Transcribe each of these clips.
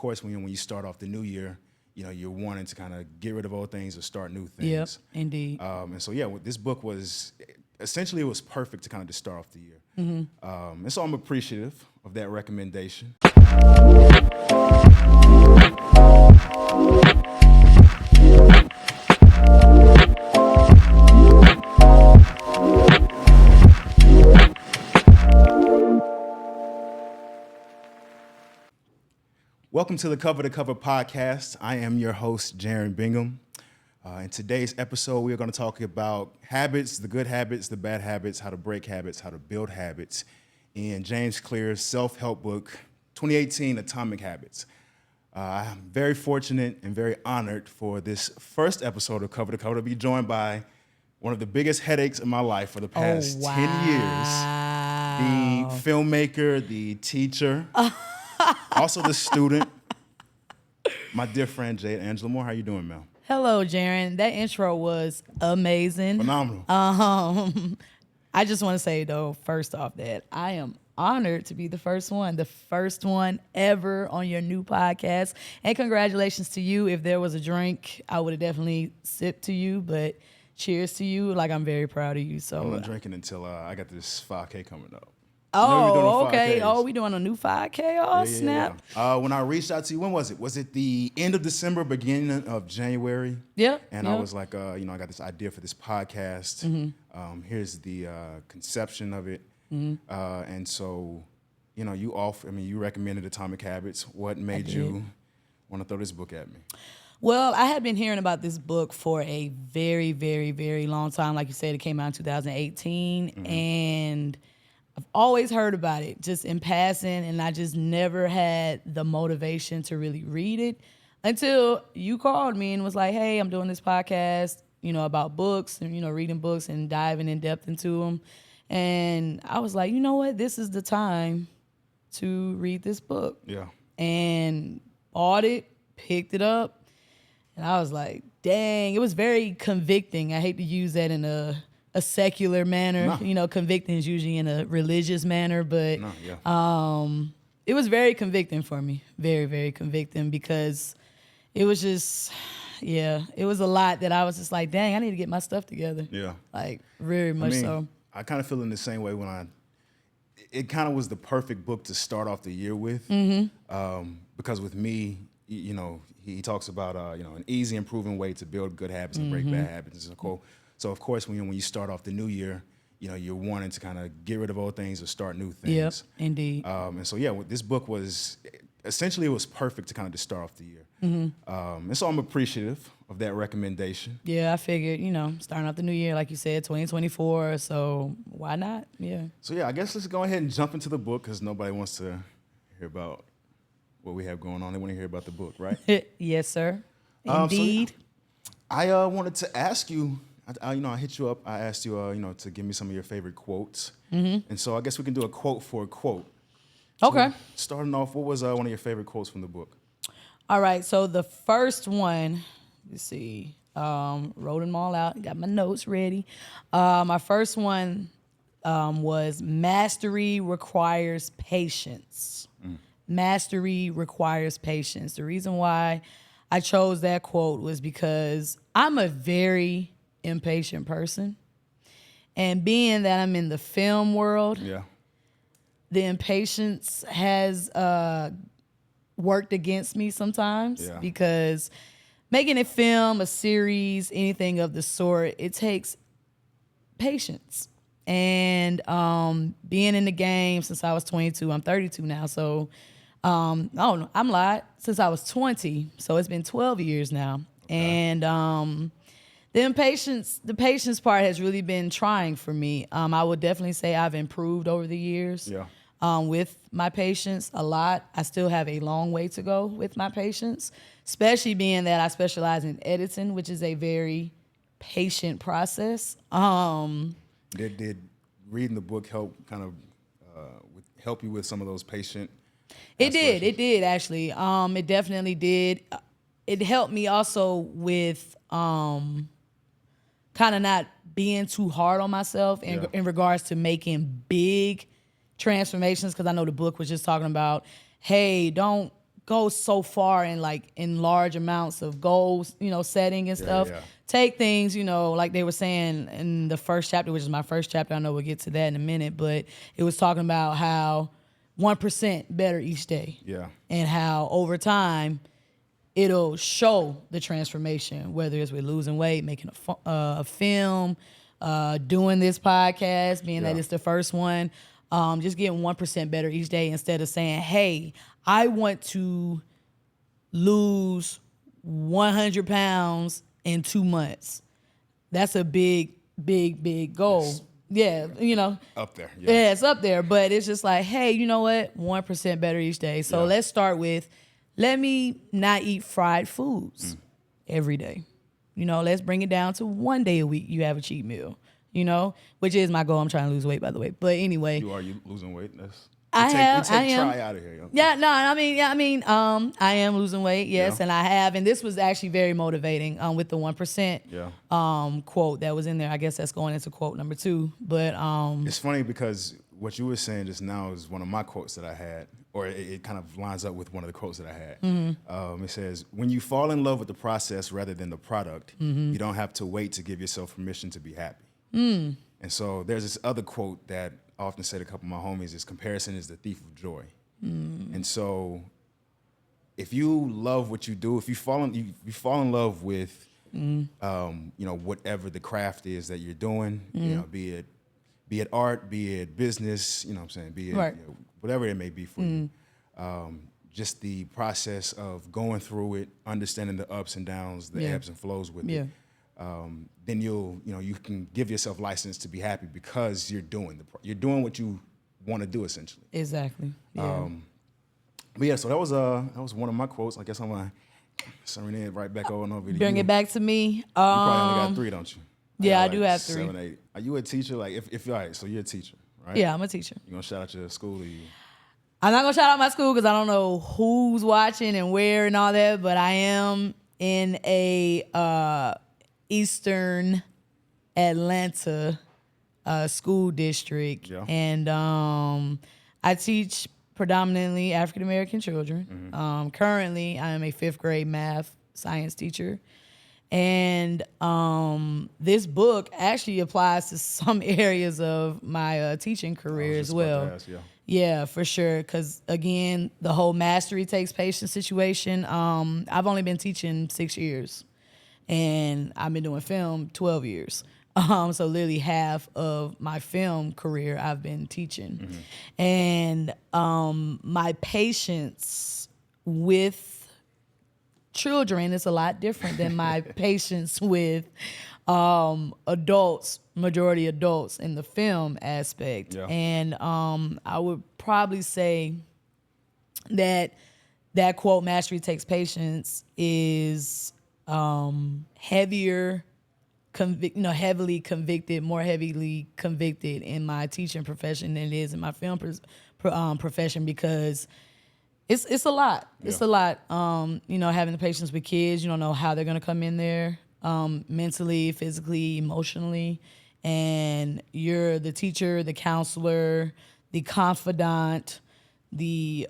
course, when you start off the new year, you're wanting to kind of get rid of old things or start new things. Yep, indeed. And so, this book was essentially it was perfect to kind of just start off the year. And so I'm appreciative of that recommendation. Welcome to the Cover2Cover Podcast. I am your host, Jarryn Bingham. In today's episode, we are going to talk about habits, the good habits, the bad habits, how to break habits, how to build habits, in James Clear's self-help book, 2018 Atomic Habits. I'm very fortunate and very honored for this first episode of Cover2Cover to be joined by one of the biggest headaches in my life for the past 10 years, the filmmaker, the teacher, also the student, my dear friend, Jade Angela Moore. How you doing, Mel? Hello, Jarryn. That intro was amazing. Phenomenal. I just want to say, though, first off, that I am honored to be the first one ever on your new podcast. And congratulations to you. If there was a drink, I would have definitely sipped to you, but cheers to you. Like, I'm very proud of you. So I'm not drinking until I got this 5K coming up. Oh, okay. Oh, we doing a new 5K? Oh, snap. Yeah. When I reached out to you, when was it? Was it the end of December, beginning of January? Yeah. And I was like, I got this idea for this podcast. Here's the conception of it. And so, you recommended Atomic Habits. What made you want to throw this book at me? Well, I had been hearing about this book for a very, very, very long time. Like you said, it came out in 2018. And I've always heard about it just in passing, and I just never had the motivation to really read it until you called me and was like, hey, I'm doing this podcast, about books and, reading books and diving in depth into them. And I was like, you know what? This is the time to read this book. Yeah. And bought it, picked it up, and I was like, dang, it was very convicting. I hate to use that in a secular manner. No. Convicting is usually in a religious manner, but it was very convicting for me. Very, very convicting, because it was just, it was a lot that I was just like, dang, I need to get my stuff together. Yeah. Like, very much so. I kind of feel in the same way it kind of was the perfect book to start off the year with. Because with me, he talks about, an easy and proven way to build good habits and break bad habits. So, of course, when you start off the new year, you're wanting to kind of get rid of old things or start new things. Yep, indeed. And so, this book was, essentially, it was perfect to kind of just start off the year. And so I'm appreciative of that recommendation. Yeah, I figured, starting off the new year, like you said, 2024, so why not? Yeah. So, I guess let's go ahead and jump into the book, because nobody wants to hear about what we have going on. They want to hear about the book, right? Yes, sir. Indeed. I wanted to ask you, I hit you up. I asked you, to give me some of your favorite quotes. And so I guess we can do a quote for a quote. Okay. So starting off, what was one of your favorite quotes from the book? All right. So the first one, let's see, wrote them all out. Got my notes ready. My first one was mastery requires patience. Mastery requires patience. The reason why I chose that quote was because I'm a very impatient person, and being that I'm in the film world, the impatience has worked against me sometimes, because making a film, a series, anything of the sort, it takes patience. And being in the game since I was 22, I'm 32 now, so I'm lied, since I was 20, so it's been 12 years now. And the patience part has really been trying for me. I would definitely say I've improved over the years with my patience a lot. I still have a long way to go with my patience, especially being that I specialize in editing, which is a very patient process. Did reading the book help help you with some of those patient It did actually. It definitely did. It helped me also with kind of not being too hard on myself in regards to making big transformations, because I know the book was just talking about, hey, don't go so far in large amounts of goals, setting and stuff. Yeah. Take things, like they were saying in the first chapter, which is my first chapter. I know we'll get to that in a minute, but it was talking about how 1% better each day. Yeah. And how over time it'll show the transformation, whether it's with losing weight, making a film, doing this podcast, being that it's the first one, just getting 1% better each day instead of saying, hey, I want to lose 100 pounds in 2 months. That's a big, big, big goal. Yeah, Up there. Yeah, it's up there. But it's just like, hey, you know what? 1% better each day. So let's start with, let me not eat fried foods every day. Let's bring it down to 1 day a week you have a cheat meal, which is my goal. I'm trying to lose weight, by the way. But anyway. You losing weight? I am. Try out of here. Yo. Yeah, no, I am losing weight, yes, and I have. And this was actually very motivating with the 1% quote that was in there. I guess that's going into quote number 2. But it's funny because what you were saying just now is one of my quotes that I had, or it kind of lines up with one of the quotes that I had. It says, when you fall in love with the process rather than the product, you don't have to wait to give yourself permission to be happy. And so there's this other quote that I often say to a couple of my homies is, comparison is the thief of joy. And so if you love what you do, if you fall in love with whatever the craft is that you're doing, be it art, be it business, be it whatever it may be for you. Just the process of going through it, understanding the ups and downs, the ebbs and flows with it. Then you can give yourself license to be happy because you're doing what you want to do, essentially. Exactly. Yeah. But yeah, so that was one of my quotes. I guess I'm gonna send it right back over to you. Bring it back to me. You probably only got 3, don't you? Yeah, I do have 3. 7, 8. Are you a teacher? Like, if you're all right, so you're a teacher, right? Yeah, I'm a teacher. You gonna shout out your school? Or you? I'm not gonna shout out my school because I don't know who's watching and where and all that, but I am in a Eastern Atlanta school district, and I teach predominantly African American children. Currently, I am a 5th grade math science teacher, and this book actually applies to some areas of my teaching career as well. Yeah, for sure. Because again, the whole mastery takes patience situation. I've only been teaching 6 years. And I've been doing film 12 years. So literally half of my film career I've been teaching. And my patience with children is a lot different than my patience with adults, majority adults in the film aspect. And I would probably say that quote, mastery takes patience, is heavily convicted in my teaching profession than it is in my film profession, because it's a lot. It's a lot. Having the patience with kids, you don't know how they're gonna come in there, mentally, physically, emotionally, and you're the teacher, the counselor, the confidant, the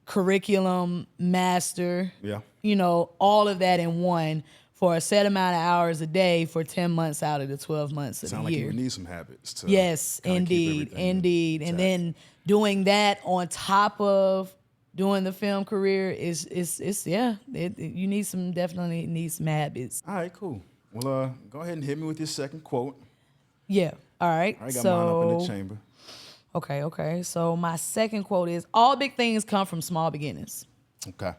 curriculum master, all of that in one for a set amount of hours a day for 10 months out of the 12 months of the year. Sound like you need some habits to indeed. And then doing that on top of doing the film career you definitely need some habits. All right, cool. Well, go ahead and hit me with your second quote. Yeah, all right. I got mine up in the chamber. Okay. So my second quote is, all big things come from small beginnings. Okay.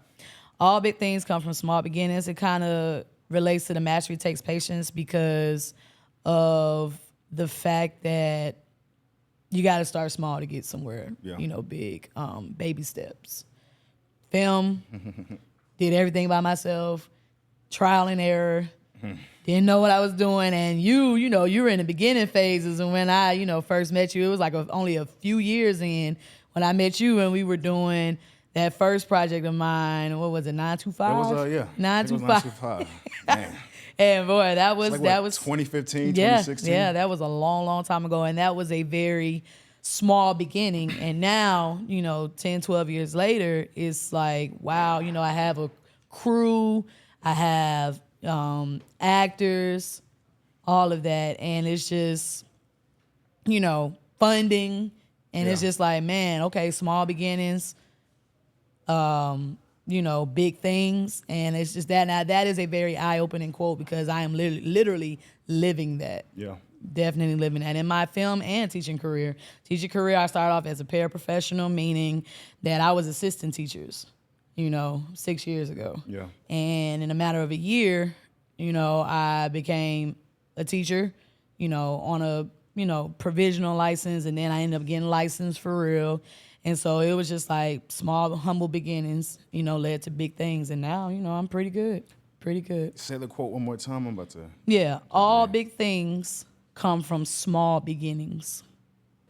All big things come from small beginnings. It kind of relates to the mastery takes patience because of the fact that you got to start small to get somewhere, big. Baby steps. Film, did everything by myself, trial and error. Didn't know what I was doing, and you were in the beginning phases. And when I, first met you, it was like only a few years in when I met you, and we were doing that first project of mine. What was it, 925? It was 925. Man. And boy, that was 2015, 2016. Yeah, that was a long, long time ago, and that was a very small beginning. And now, 10, 12 years later, it's like, wow, I have a crew, I have actors, all of that. And it's just, funding. And it's just like, man, okay, small beginnings, big things. And it's just that. Now, that is a very eye-opening quote because I am literally living that. Yeah. Definitely living that. In my film and teaching career. I started off as a paraprofessional, meaning that I was assistant teachers, 6 years ago. Yeah. And in a matter of a year, I became a teacher, on a, provisional license, and then I ended up getting licensed for real. And so it was just like small, humble beginnings, led to big things. And now, I'm pretty good. Say the quote one more time. I'm about to. Yeah. All big things come from small beginnings.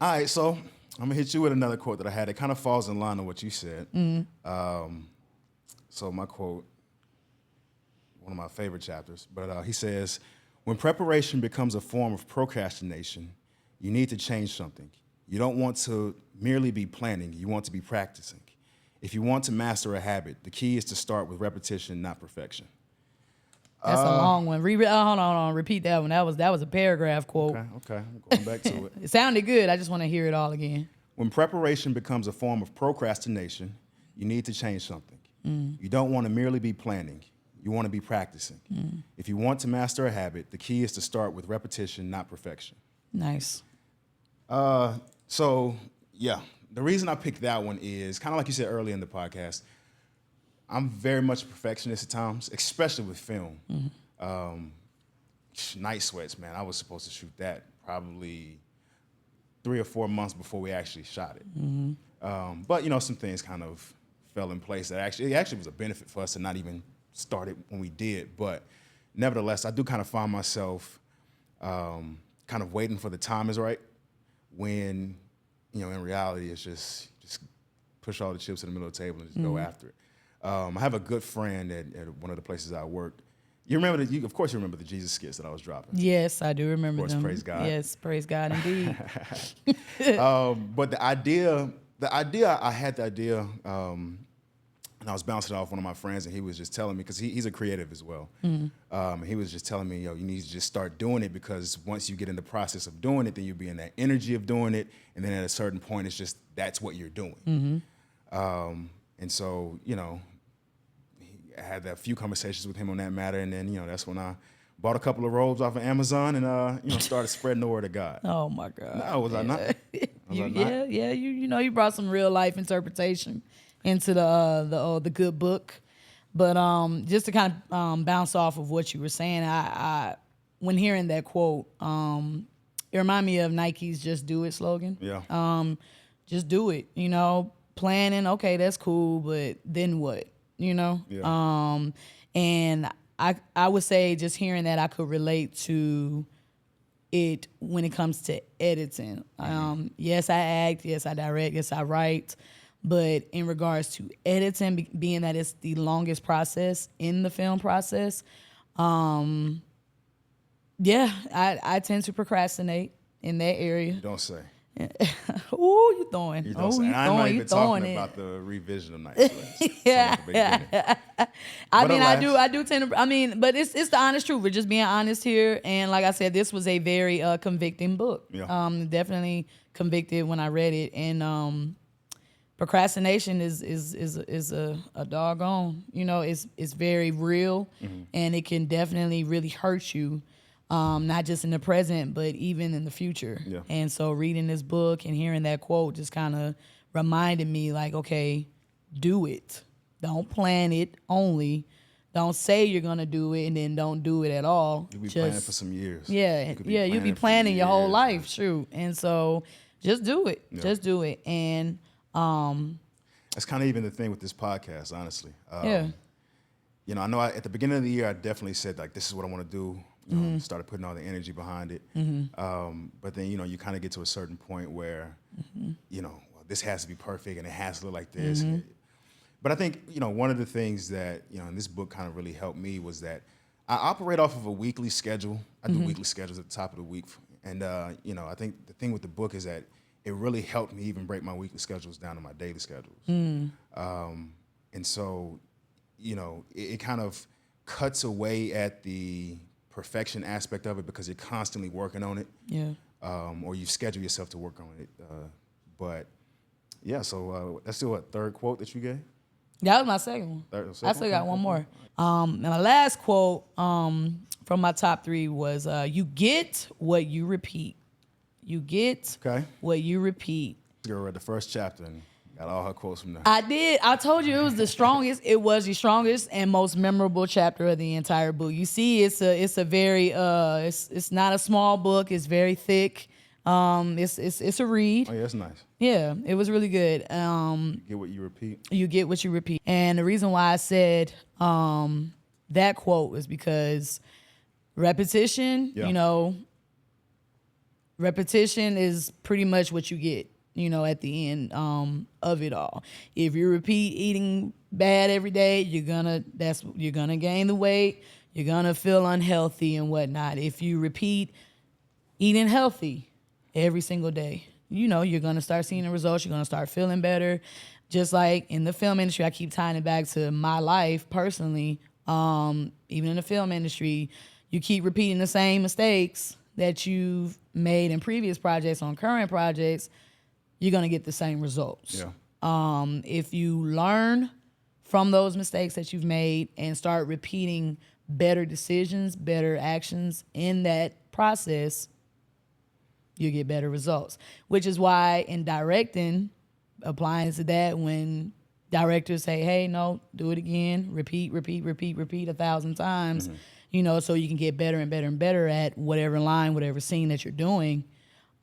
All right. So I'm going to hit you with another quote that I had. It kind of falls in line with what you said. So my quote, one of my favorite chapters, but he says, when preparation becomes a form of procrastination, you need to change something. You don't want to merely be planning, you want to be practicing. If you want to master a habit, the key is to start with repetition, not perfection. That's a long one. Hold on. Repeat that one. That was a paragraph quote. Okay. I'm going back to it. It sounded good. I just want to hear it all again. When preparation becomes a form of procrastination, you need to change something. You don't want to merely be planning. You want to be practicing. If you want to master a habit, the key is to start with repetition, not perfection. Nice. So, yeah, the reason I picked that one is kind of like you said earlier in the podcast, I'm very much a perfectionist at times, especially with film. Night Sweats, man, I was supposed to shoot that probably 3 or 4 months before we actually shot it. But, some things kind of fell in place that it actually was a benefit for us to not even start it when we did. But nevertheless, I do kind of find myself kind of waiting for the time is right when, in reality, it's just push all the chips in the middle of the table and just go after it. I have a good friend at one of the places I worked. Of course you remember the Jesus skits that I was dropping. Yes, I do remember them. Praise God. Yes, praise God indeed. But the idea, I had the idea, and I was bouncing it off one of my friends, and he was just telling me, because he's a creative as well. He was just telling me, you need to just start doing it, because once you get in the process of doing it, then you'll be in that energy of doing it, and then at a certain point, it's just that's what you're doing. And so, I had a few conversations with him on that matter, and then, that's when I bought a couple of robes off of Amazon and, started spreading the word of God. Oh my God. No, was I not? You brought some real life interpretation into the good book. But just to kind of bounce off of what you were saying, I when hearing that quote, it reminded me of Nike's "Just Do It" slogan. Yeah. Just do it. Planning, okay, that's cool, but then what? Yeah. And I would say just hearing that I could relate to it when it comes to editing. Yes, I act. Yes, I direct. Yes, I write. But in regards to editing, being that it's the longest process in the film process, I tend to procrastinate in that area. Don't say. Ooh, you throwing. You don't say. And I'm not even talking about the revision of Night Sweats. Yeah. I do tend to, but it's the honest truth. We're just being honest here. And like I said, this was a very convicting book. Yeah. Definitely convicted when I read it. And procrastination is a doggone, it's very real, and it can definitely really hurt you, not just in the present, but even in the future. Yeah. And so reading this book and hearing that quote just kind of reminded me, like, okay, do it. Don't plan it only. Don't say you're going to do it and then don't do it at all. You'll be planning for some years. Yeah, you'll be planning your whole life, shoot. And so just do it. Yeah. Just do it. And that's kind of even the thing with this podcast, honestly. Yeah. I know at the beginning of the year, I definitely said, like, this is what I want to do. Started putting all the energy behind it. But then, you kind of get to a certain point where, well, this has to be perfect and it has to look like this. But I think, one of the things that, in this book kind of really helped me was that I operate off of a weekly schedule. I do weekly schedules at the top of the week. And, I think the thing with the book is that it really helped me even break my weekly schedules down to my daily schedules. And so, it kind of cuts away at the perfection aspect of it because you're constantly working on it. Yeah. Or you schedule yourself to work on it. But yeah, so that's still what, third quote that you gave? That was my second one. I still got one more. And my last quote from my top 3 was, you get what you repeat. You get what you repeat. Girl read the first chapter and got all her quotes from there. I did. I told you it was the strongest. It was the strongest and most memorable chapter of the entire book. You see, it's a very it's not a small book. It's very thick. It's a read. Oh yeah, that's nice. Yeah, it was really good. You get what you repeat. You get what you repeat. And the reason why I said that quote is because repetition, repetition is pretty much what you get, at the end of it all. If you repeat eating bad every day, you're gonna gain the weight, you're gonna feel unhealthy and whatnot. If you repeat eating healthy every single day, you're gonna start seeing the results, you're gonna start feeling better. Just like in the film industry, I keep tying it back to my life personally. Even in the film industry, you keep repeating the same mistakes that you've made in previous projects on current projects, you're going to get the same results. Yeah. If you learn from those mistakes that you've made and start repeating better decisions, better actions in that process, you get better results. Which is why in directing, applying to that, when directors say, hey, no, do it again, repeat 1,000 times, so you can get better and better and better at whatever line, whatever scene that you're doing,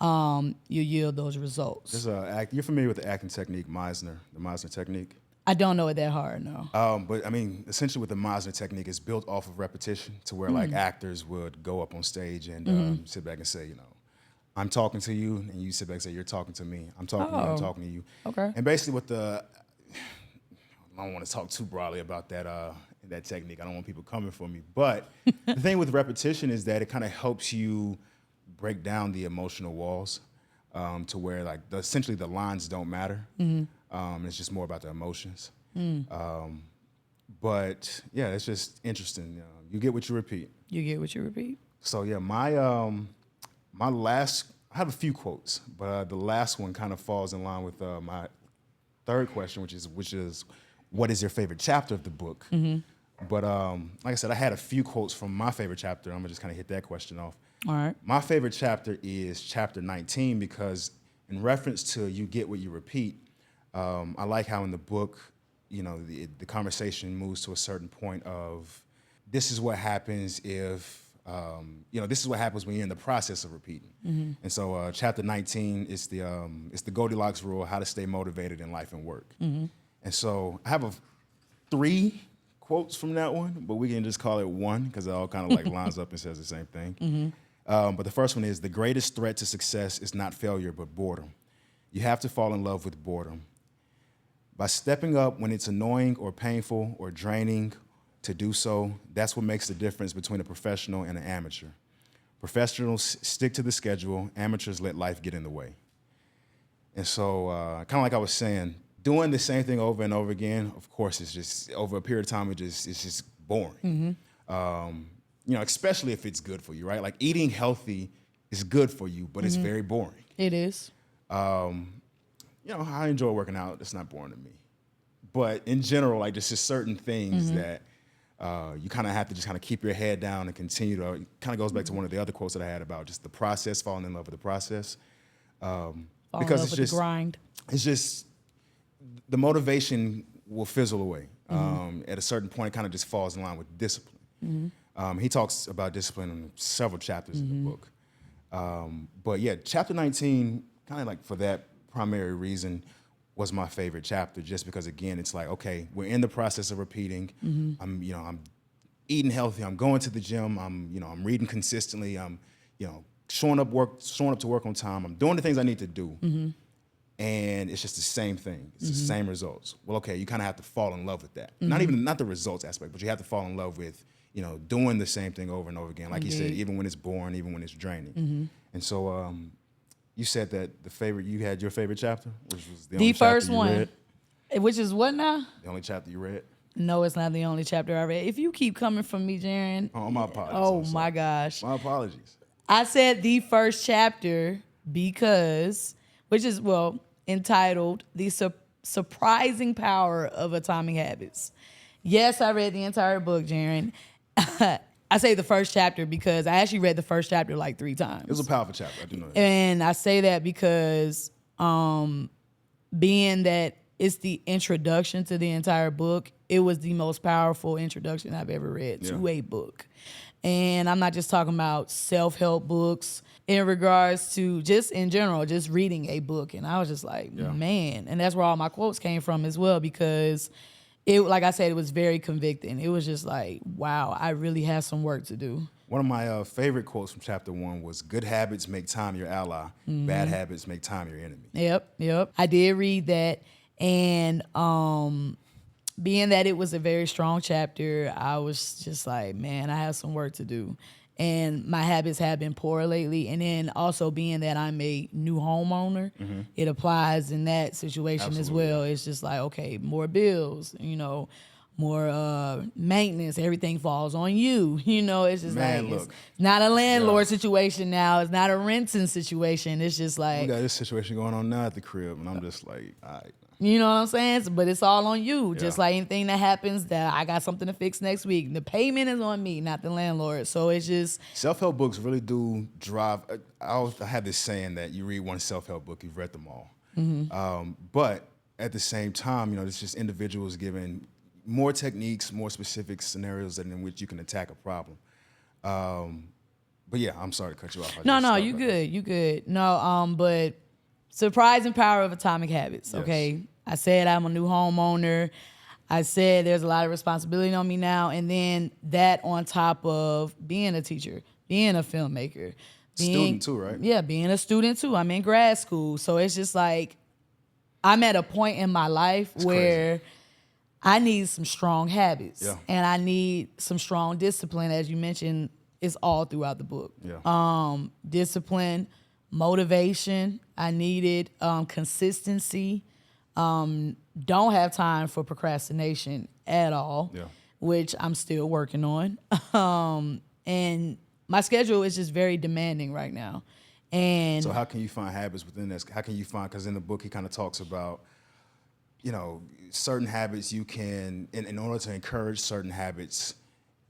you yield those results. You're familiar with the acting technique, the Meisner technique? I don't know it that hard, no. But I mean, essentially with the Meisner technique, it's built off of repetition to where like actors would go up on stage and sit back and say, I'm talking to you, and you sit back and say, you're talking to me. I'm talking to you, I'm talking to you. Okay. And basically I don't want to talk too broadly about that technique. I don't want people coming for me. But the thing with repetition is that it kind of helps you break down the emotional walls to where like essentially the lines don't matter. It's just more about the emotions. But yeah, it's just interesting. You get what you repeat. You get what you repeat. So yeah, my last, I have a few quotes, but the last one kind of falls in line with my third question, which is what is your favorite chapter of the book? But like I said, I had a few quotes from my favorite chapter. I'm gonna just kind of hit that question off. All right. My favorite chapter is chapter 19 because in reference to you get what you repeat, I like how in the book, the conversation moves to a certain point of this is what happens if, this is what happens when you're in the process of repeating. And so chapter 19 is the Goldilocks rule, how to stay motivated in life and work. And so I have 3 quotes from that one, but we can just call it one because it all kind of like lines up and says the same thing. But the first one is, the greatest threat to success is not failure, but boredom. You have to fall in love with boredom. By stepping up when it's annoying or painful or draining to do so, that's what makes the difference between a professional and an amateur. Professionals stick to the schedule, amateurs let life get in the way. And so kind of like I was saying, doing the same thing over and over again, of course, it's just over a period of time, it's just boring. Especially if it's good for you, right? Like eating healthy is good for you, but it's very boring. It is. I enjoy working out. It's not boring to me. But in general, like there's just certain things that you kind of have to just kind of keep your head down and continue to, it kind of goes back to one of the other quotes that I had about just the process, falling in love with the process. Because it's just, the grind. It's just, the motivation will fizzle away. At a certain point, it kind of just falls in line with discipline. He talks about discipline in several chapters in the book. But yeah, chapter 19, kind of like for that primary reason, was my favorite chapter, just because again, it's like, okay, we're in the process of repeating. I'm eating healthy. I'm going to the gym. I'm reading consistently. I'm, showing up to work on time. I'm doing the things I need to do. And it's just the same thing. It's the same results. Well, okay, you kind of have to fall in love with that. Not the results aspect, but you have to fall in love with, doing the same thing over and over again. Like you said, even when it's boring, even when it's draining. And so, you said that you had your favorite chapter, which was the The only first chapter you one, read. which is what now? The only chapter you read. No, it's not the only chapter I read. If you keep coming from me, Jarryn. Oh, my apologies. Oh I'm sorry. my gosh. My apologies. I said the first chapter which is entitled "The Surprising Power of Atomic Habits." Yes, I read the entire book, Jarryn. I say the first chapter because I actually read the first chapter like 3 times. It was a powerful chapter. I do know that. And I say that because being that it's the introduction to the entire book, it was the most powerful introduction I've ever read to a book. And I'm not just talking about self-help books in regards to just in general, just reading a book. And I was just like, man. And that's where all my quotes came from as well, because it, like I said, it was very convicting. It was just like, wow, I really have some work to do. One of my favorite quotes from chapter 1 was, "Good habits make time your ally. Bad habits make time your enemy." Yep. I did read that. And being that it was a very strong chapter, I was just like, man, I have some work to do. And my habits have been poor lately. And then also being that I'm a new homeowner, it applies in that situation as well. It's just like, okay, more bills, more maintenance, everything falls on you. It's just it's not a landlord situation now. It's not a renting situation. It's just like, we got this situation going on now at the crib, and I'm just like, all right. You know what I'm saying? But it's all on you. Just like anything that happens that I got something to fix next week. The payment is on me, not the landlord. So it's just... Self-help books really do drive... I have this saying that you read one self-help book, you've read them all. But at the same time, it's just individuals giving more techniques, more specific scenarios in which you can attack a problem. But yeah, I'm sorry to cut you off. No, you good. You good. No, but... Surprising power of atomic habits, okay? Yes. I said I'm a new homeowner. I said there's a lot of responsibility on me now. And then that on top of being a teacher, being a filmmaker. Student too, right? Yeah, being a student too. I'm in grad school. So it's just like I'm at a point in my life where I need some strong habits. Yeah. And I need some strong discipline, as you mentioned, is all throughout the book. Yeah. Discipline, motivation. I needed consistency. Don't have time for procrastination at all, which I'm still working on. And my schedule is just very demanding right now. And so how can you find habits within this? How can you find, because in the book he kind of talks about, certain habits you can, in order to encourage certain habits,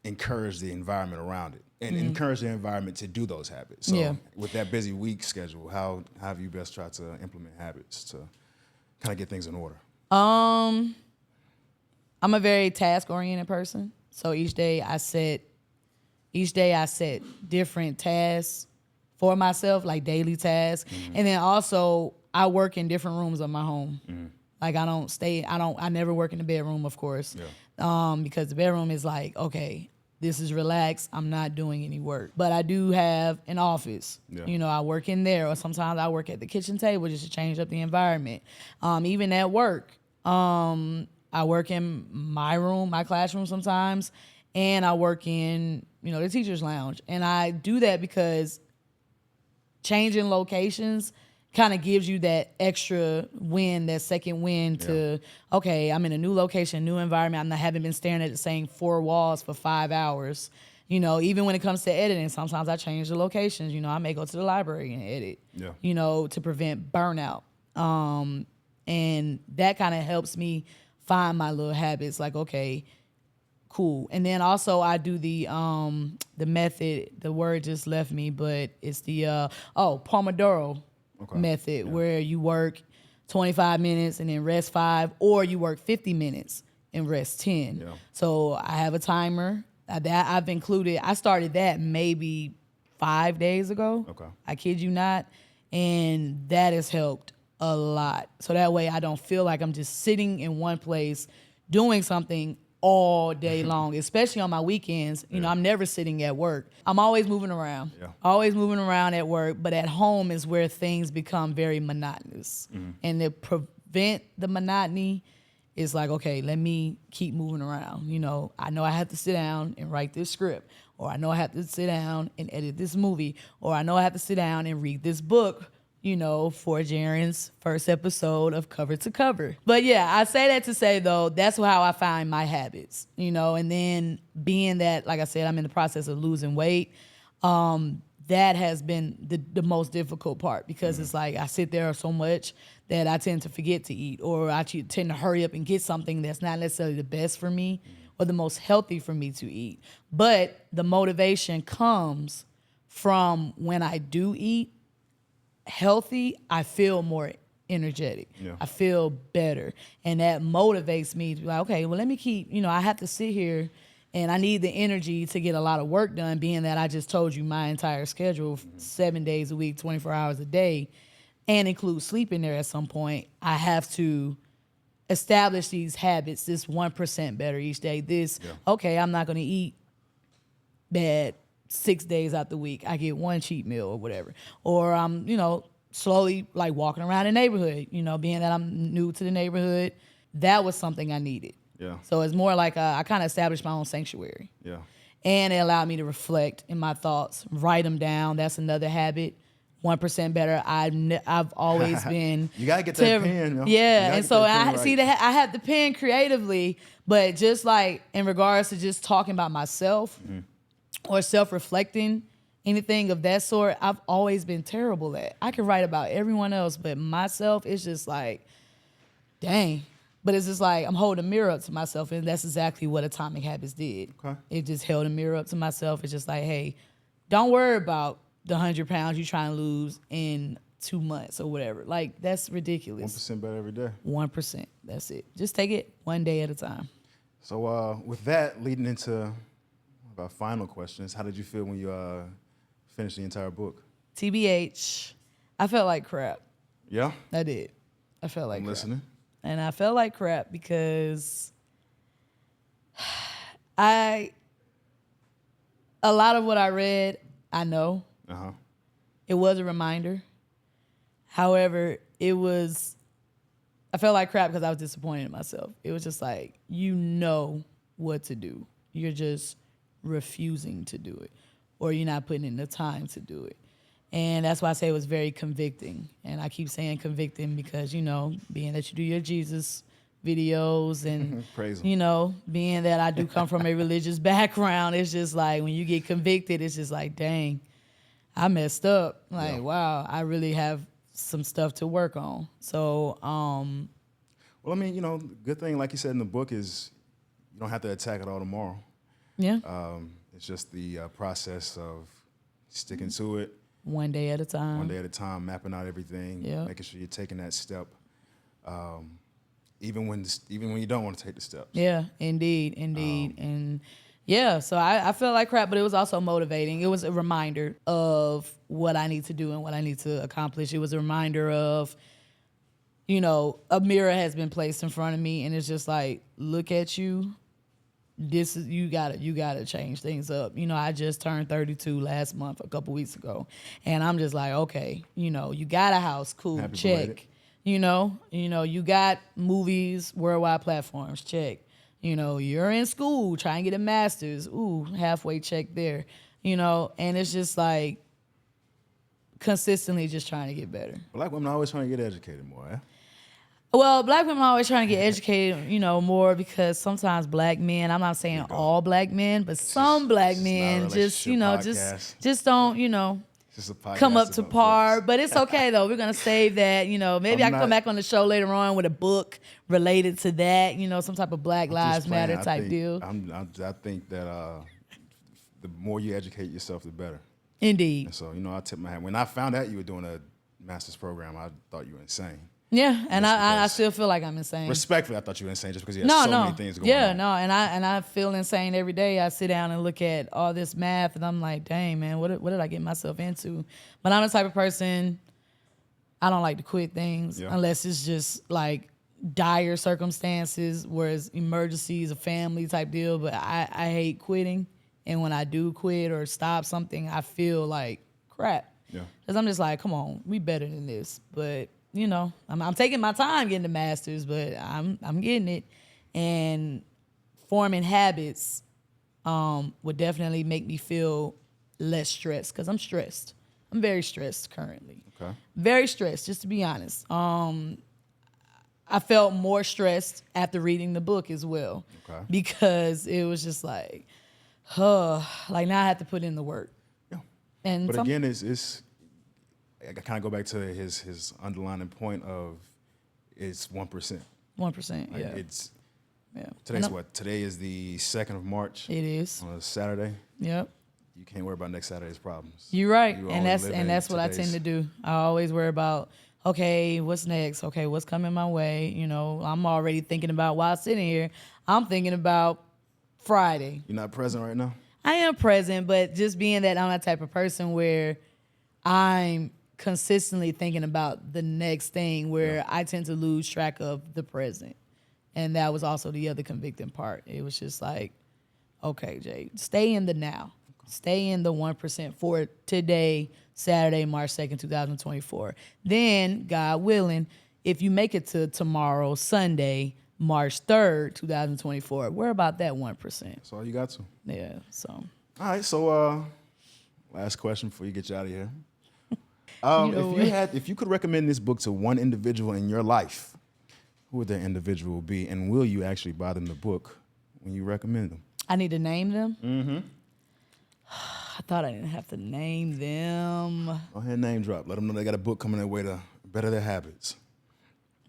encourage the environment around it. And encourage the environment to do those habits. So with that busy week schedule, how have you best tried to implement habits to kind of get things in order? I'm a very task-oriented person. So each day I set different tasks for myself, like daily tasks. And then also I work in different rooms of my home. Like I never work in the bedroom, of course. Because the bedroom is like, okay, this is relaxed. I'm not doing any work. But I do have an office. I work in there, or sometimes I work at the kitchen table just to change up the environment. Even at work, I work in my room, my classroom sometimes, and I work in, the teacher's lounge. And I do that because changing locations kind of gives you that extra win, that second win to, okay, I'm in a new location, new environment. I haven't been staring at the same 4 walls for 5 hours. Even when it comes to editing, sometimes I change the locations. I may go to the library and edit, to prevent burnout. And that kind of helps me find my little habits, like, okay, cool. And then also I do the method, the word just left me, but it's the, Pomodoro method, where you work 25 minutes and then rest 5, or you work 50 minutes and rest 10. So I have a timer that I've included. I started that maybe 5 days ago. I kid you not. And that has helped a lot. So that way I don't feel like I'm just sitting in one place doing something all day long, especially on my weekends. I'm never sitting at work. I'm always moving around, always moving around at work, but at home is where things become very monotonous. And to prevent the monotony is like, okay, let me keep moving around. I know I have to sit down and write this script, or I know I have to sit down and edit this movie, or I know I have to sit down and read this book for Jarryn's first episode of Cover to Cover. But yeah, I say that to say, though, that's how I find my habits, and then being that, like I said, I'm in the process of losing weight. That has been the most difficult part because it's like I sit there so much that I tend to forget to eat, or I tend to hurry up and get something that's not necessarily the best for me or the most healthy for me to eat. But the motivation comes from when I do eat healthy, I feel more energetic. Yeah. I feel better. And that motivates me to be like, okay, well, let me keep, I have to sit here and I need the energy to get a lot of work done, being that I just told you my entire schedule, 7 days a week, 24 hours a day, and include sleep in there at some point. I have to establish these habits, this 1% better each day. Okay, I'm not going to eat bad 6 days out the week. I get one cheat meal or whatever. Or I'm, slowly like walking around the neighborhood, being that I'm new to the neighborhood. That was something I needed. Yeah. So it's more like I kind of established my own sanctuary. Yeah. And it allowed me to reflect in my thoughts, write them down. That's another habit. 1% better. I've always been. You gotta get that pen. Yeah, and so I see that I had the pen creatively, but just like in regards to just talking about myself or self-reflecting, anything of that sort, I've always been terrible at. I can write about everyone else, but myself, it's just like, dang. But it's just like I'm holding a mirror up to myself, and that's exactly what Atomic Habits did. Okay. It just held a mirror up to myself. It's just like, hey, don't worry about the 100 pounds you're trying to lose in 2 months or whatever. Like, that's ridiculous. 1% better every day. 1%. That's it. Just take it one day at a time. So with that, leading into our final questions, how did you feel when you finished the entire book? TBH, I felt like crap. Yeah? I did. I felt like I'm crap. listening. And I felt like crap because a lot of what I read, I know. Uh-huh. It was a reminder. However, I felt like crap because I was disappointed in myself. It was just like, you know what to do. You're just refusing to do it, or you're not putting in the time to do it. And that's why I say it was very convicting. And I keep saying convicting because, being that you do your Jesus videos and, being that I do come from a religious background, it's just like when you get convicted, it's just like, dang, I messed up. Like, wow, I really have some stuff to work on. So, well, I mean, the good thing, like you said in the book, is you don't have to attack it all tomorrow. Yeah. It's just the process of sticking to it. One day at a time. One day at a time, mapping out everything, making sure you're taking that step, even when you don't want to take the steps. Yeah, indeed. And yeah, so I felt like crap, but it was also motivating. It was a reminder of what I need to do and what I need to accomplish. It was a reminder of, a mirror has been placed in front of me, and it's just like, look at you. You gotta change things up. I just turned 32 last month, a couple weeks ago, and I'm just like, okay, you got a house, cool, Happy check. Belated. You got movies, worldwide platforms, check. You're in school, trying to get a master's, ooh, halfway check there. And it's just like consistently just trying to get better. Black women are always trying to get educated more, eh? Well, black women are always trying to get educated, more because sometimes black men, I'm not saying all black men, but some black men just don't, come up to par. Books. But it's okay though. We're gonna save that. Maybe I can come back on the show later on with a book related to that. Some type of Black Lives Matter type deal. I think that the more you educate yourself, the better. Indeed. And so I tip my hat. When I found out you were doing a master's program, I thought you were insane. Yeah, and I still feel like I'm insane. Respectfully, I thought you were insane just because you had so many things going on. Yeah, no, and I feel insane every day. I sit down and look at all this math, and I'm like, dang, man, what did I get myself into? But I'm the type of person, I don't like to quit things unless it's just like dire circumstances, whereas emergencies, a family type deal. But I hate quitting, and when I do quit or stop something, I feel like crap. Yeah, because I'm just like, come on, we better than this, but. I'm taking my time getting the master's, but I'm getting it, and forming habits would definitely make me feel less stressed because I'm stressed. I'm very stressed currently. Okay. Very stressed, just to be honest. I felt more stressed after reading the book as well. Okay. Because it was just like, like now I have to put in the work. Yeah. And But again, it's I kind of go back to his underlying point of it's 1%. 1%, Like yeah. it's Yeah. today's And what? Today is the 2nd of March. It is. On a Saturday. Yep. You can't worry about next Saturday's problems. You're right. You And only that's live and in that's what I tend to do. I always worry about, okay, what's next? Okay, what's coming my way? You know, I'm already thinking about while sitting here, I'm thinking about Friday. You're not present right now? I am present, but just being that I'm that type of person where I'm consistently thinking about the next thing, where I tend to lose track of the present. And that was also the other convicting part. It was just like, okay, Jade, stay in the now. Stay in the 1% for today, Saturday, March 2nd, 2024. Then, God willing, if you make it to tomorrow, Sunday, March 3rd, 2024, we're about that 1%. That's all you got to. Yeah, so. All right, so last question before you get you out of here. If you could recommend this book to one individual in your life, who would that individual be, and will you actually buy them the book when you recommend them? I need to name them? Mm-hmm. I thought I didn't have to name them. Go ahead and name drop. Let them know they got a book coming their way to better their habits.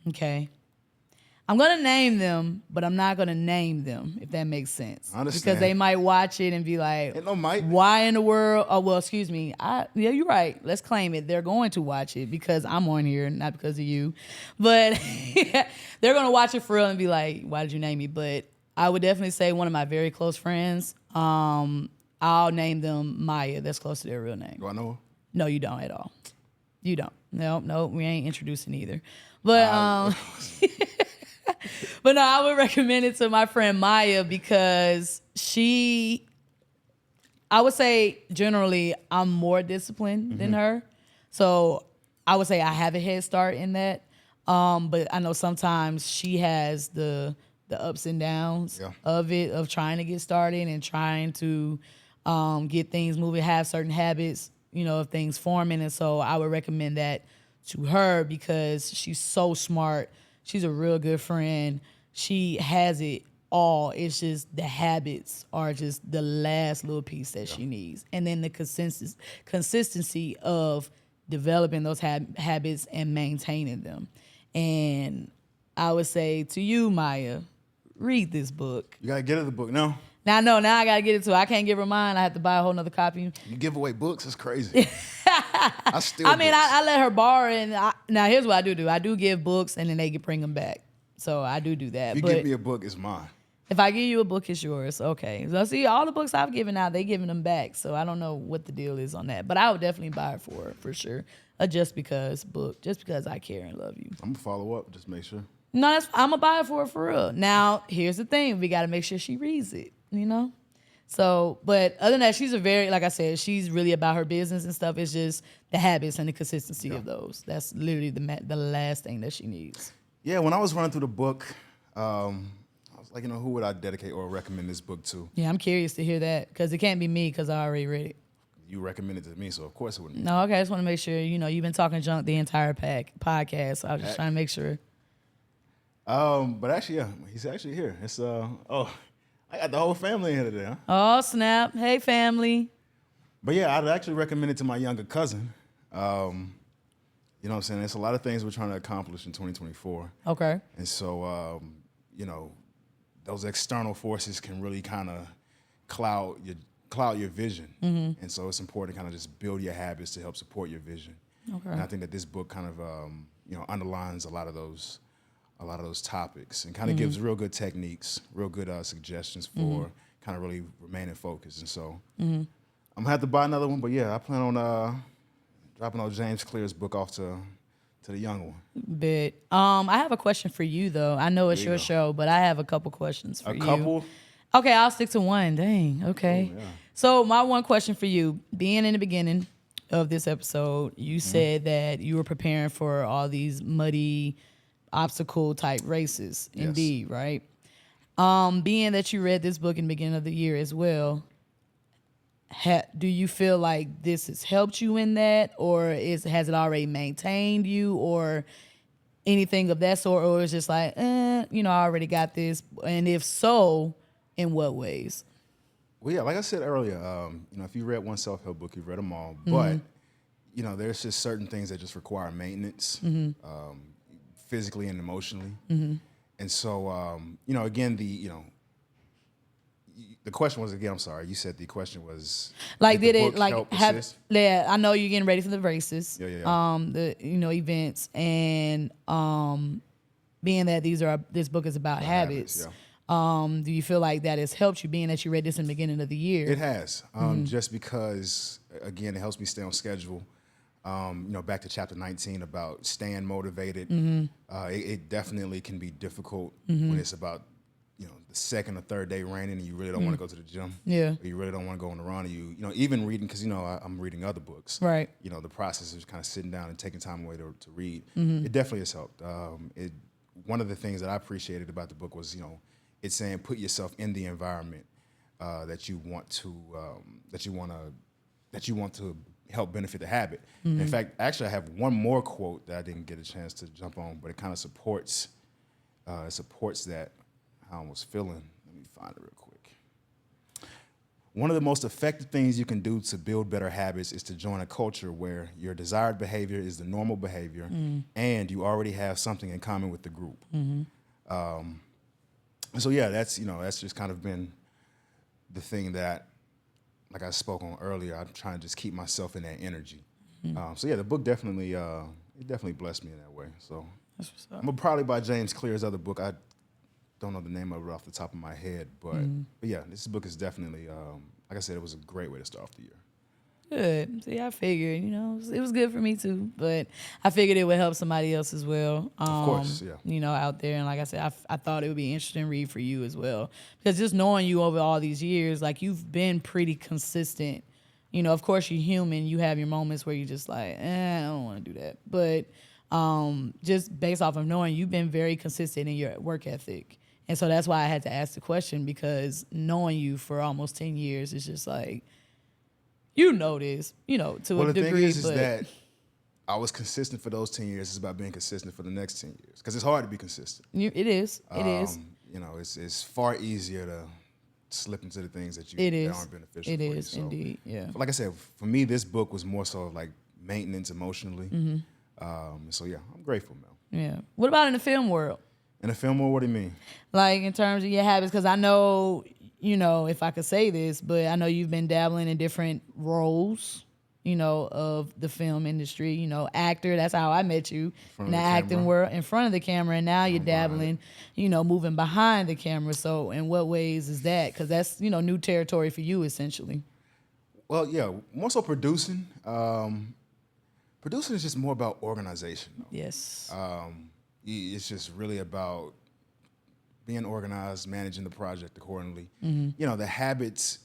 Okay. I'm going to name them, but I'm not going to name them, if that makes sense. I understand. Because they might watch it and be like, Ain't no might. why in the world? Oh, well, excuse me. Yeah, you're right. Let's claim it. They're going to watch it because I'm on here, not because of you. But they're going to watch it for real and be like, why did you name me? But I would definitely say one of my very close friends, I'll name them Maya. That's close to their real name. Do I know her? No, you don't at all. You don't. No, we ain't introducing either. But but no, I would recommend it to my friend Maya because I would say generally I'm more disciplined than her. So I would say I have a head start in that. But I know sometimes she has the ups and downs of it, of trying to get started and trying to get things moving, have certain habits, of things forming. And so I would recommend that to her because she's so smart. She's a real good friend. She has it all. It's just the habits are just the last little piece that she needs. And then the consistency of developing those habits and maintaining them. And I would say to you, Maya, read this book. You got to get her the book now. Now I got to get it to her. I can't give her mine. I have to buy a whole nother copy. You give away books? It's crazy. I let her borrow. And now here's what I do. I do give books and then they can bring them back. So I do that. If you give me a book, it's mine. If I give you a book, it's yours. Okay. So see, all the books I've given out, they giving them back. So I don't know what the deal is on that. But I would definitely buy it for her, for sure. A Just Because book. Just because I care and love you. I'm going to follow up. Just make sure. No, I'm going to buy it for her for real. Now, here's the thing. We got to make sure she reads it, So, but other than that, she's like I said, she's really about her business and stuff. It's just the habits and the consistency of those. That's literally the last thing that she needs. Yeah, when I was running through the book, I was like, who would I dedicate or recommend this book to? Yeah, I'm curious to hear that because it can't be me because I already read it. You recommended it to me, so of course it wouldn't be. No, okay, I just want to make sure, you've been talking junk the entire podcast, so I was just trying to make sure. But actually, yeah, he's actually here. It's, I got the whole family here today, huh? Oh, snap. Hey, family. But yeah, I'd actually recommend it to my younger cousin. You know what I'm saying? There's a lot of things we're trying to accomplish in 2024. Okay. And so, those external forces can really kind of cloud your vision. Mm-hmm. And so it's important to kind of just build your habits to help support your vision. Okay. And I think that this book kind of, underlines a lot of those topics and kind of gives real good techniques, real good suggestions for kind of really remaining focused. And so I'm going to have to buy another one. But yeah, I plan on dropping old James Clear's book off to the young one. But I have a question for you, though. I know it's your show, but I have a couple questions for you. A couple? Okay, I'll stick to one. Dang, okay. Oh, yeah. So my one question for you, being in the beginning of this episode, you said that you were preparing for all these muddy obstacle type races. Yes. Indeed, right? Being that you read this book in the beginning of the year as well, do you feel like this has helped you in that, or has it already maintained you, or anything of that sort, or it's just like, I already got this? And if so, in what ways? Well, yeah, like I said earlier, if you read one self-help book, you've read them all. But, there's just certain things that just require maintenance, physically and emotionally. And so, again, the question was, I'm sorry, you said the question was, like, did the it book like help have? assist? Yeah, I know you're getting ready for the races. Yeah. The events, and being that this book is about habits. Do you feel like that has helped you, being that you read this in the beginning of the year? It has, just because, again, it helps me stay on schedule. Back to chapter 19 about staying motivated. It definitely can be difficult when it's about, the second or third day raining and you really don't want to go to the gym. Yeah. Or you really don't want to go on the run. Or you even reading, because, I'm reading other books. Right. The process of kind of sitting down and taking time away to read. It definitely has helped. One of the things that I appreciated about the book was, it's saying put yourself in the environment that you want to help benefit the habit. In fact, actually, I have one more quote that I didn't get a chance to jump on, but it kind of supports that, how I was feeling. Let me find it real quick. One of the most effective things you can do to build better habits is to join a culture where your desired behavior is the normal behavior and you already have something in common with the group. So yeah, that's just kind of been the thing that, like I spoke on earlier, I'm trying to just keep myself in that energy. So yeah, the book definitely blessed me in that way. So That's what's up. I'm probably by James Clear's other book. I don't know the name of it off the top of my head, but yeah, this book is definitely, like I said, it was a great way to start off the year. Good. See, I figured, it was good for me too, but I figured it would help somebody else as well. Of course, yeah. Out there. And like I said, I thought it would be an interesting read for you as well. Because just knowing you over all these years, like, you've been pretty consistent. Of course you're human. You have your moments where you're just like, I don't want to do that. But just based off of knowing, you've been very consistent in your work ethic. And so that's why I had to ask the question, because knowing you for almost 10 years, it's just like, this, to a degree. The thing is that I was consistent for those 10 years. It's about being consistent for the next 10 years, because it's hard to be consistent. It is. It is. It's far easier to slip into the things that aren't beneficial It for you. is, So, indeed, yeah. like I said, for me, this book was more so like maintenance emotionally. So yeah, I'm grateful, Mel. Yeah. What about in the film world? In the film world, what do you mean? Like, in terms of your habits, because I know, if I could say this, but I know you've been dabbling in different roles, of the film industry, actor. That's how I met you in the acting world, in front of the camera. And now you're dabbling, moving behind the camera. So in what ways is that? Because that's, new territory for you, essentially. Well, yeah, more so producing. Producing is just more about organization, though. Yes. It's just really about being organized, managing the project accordingly. The habits,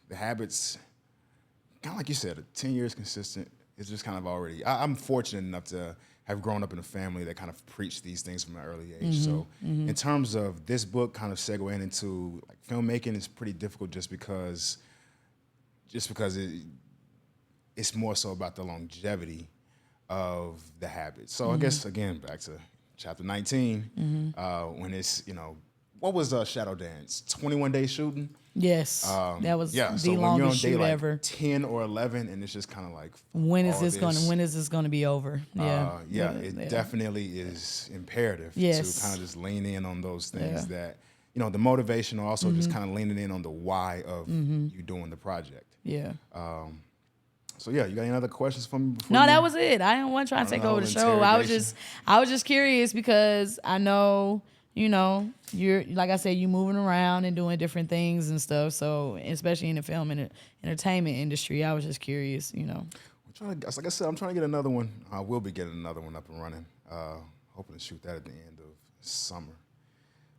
kind of like you said, 10 years consistent is just kind of already, I'm fortunate enough to have grown up in a family that kind of preached these things from an early age. So in terms of this book kind of segueing into like filmmaking, is pretty difficult just because it's more so about the longevity of the habits. So I guess, again, back to chapter 19, when it's, what was Shadow Dance? 21 day shooting? Yes. That was the longest shoot like ever. 10 or 11, and it's just kind of like, when is this going to be over? Yeah. It definitely is imperative to kind of just lean in on those things that, the motivation, or also just kind of leaning in on the why of you doing the project. Yeah. So yeah, you got any other questions for me? No, that was it. I didn't want to try to take over the show. I was just curious, because I know, you're, like I said, you moving around and doing different things and stuff. So especially in the film and entertainment industry, I was just curious, Like I said, I'm trying to get another one. I will be getting another one up and running. Hoping to shoot that at the end of summer.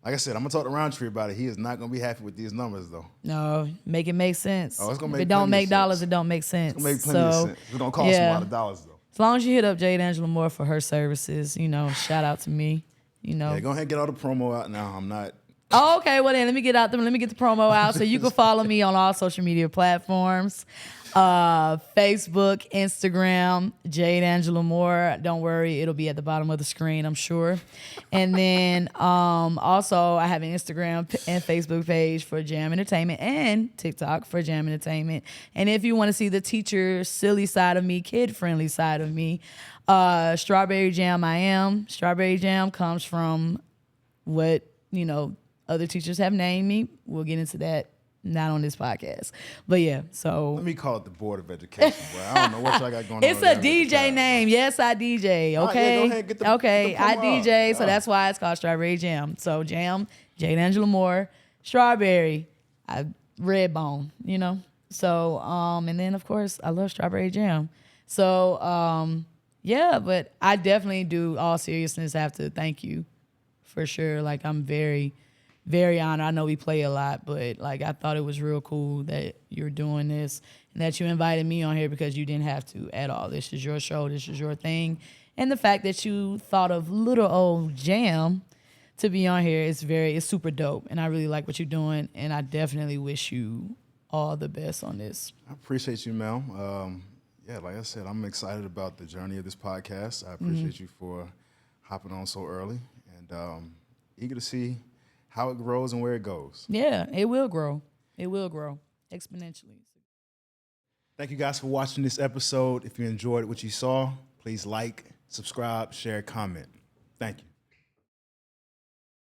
Like I said, I'm gonna talk to Roundtree about it. He is not gonna be happy with these numbers, though. No, make it make sense. Oh, it's gonna make. If it don't make dollars, it don't make sense. It's gonna make plenty of sense. It's gonna cost a lot of dollars, though. As long as you hit up Jade Angela Moore for her services, shout out to me. Yeah, go ahead and get all the promo out now. I'm not Oh, okay, well then let me get the promo out. So you can follow me on all social media platforms. Facebook, Instagram, Jade Angela Moore. Don't worry, it'll be at the bottom of the screen, I'm sure. And then also I have an Instagram and Facebook page for Jam Entertainment and TikTok for Jam Entertainment. And if you want to see the teacher silly side of me, kid-friendly side of me, Strawberry Jam I am. Strawberry Jam comes from what, other teachers have named me. We'll get into that. Not on this podcast. But yeah, so. Let me call it the Board of Education, bro. I don't know what y'all got going on. It's a DJ name. Yes, I DJ. Okay. Right, yeah, go ahead, get the I DJ, so Yeah. that's why it's called Strawberry Jam. So Jam, Jade Angela Moore, Strawberry, Redbone, So, and then of course I love Strawberry Jam. So, yeah, but I definitely do, all seriousness, have to thank you for sure. Like, I'm very, very honored. I know we play a lot, but like I thought it was real cool that you're doing this and that you invited me on here because you didn't have to at all. This is your show. This is your thing. And the fact that you thought of little old Jam to be on here is it's super dope. And I really like what you're doing. And I definitely wish you all the best on this. I appreciate you, Mel. Yeah, like I said, I'm excited about the journey of this podcast. I appreciate you for hopping on so early and eager to see how it grows and where it goes. Yeah, it will grow. It will grow exponentially. Thank you guys for watching this episode. If you enjoyed what you saw, please like, subscribe, share, comment. Thank you.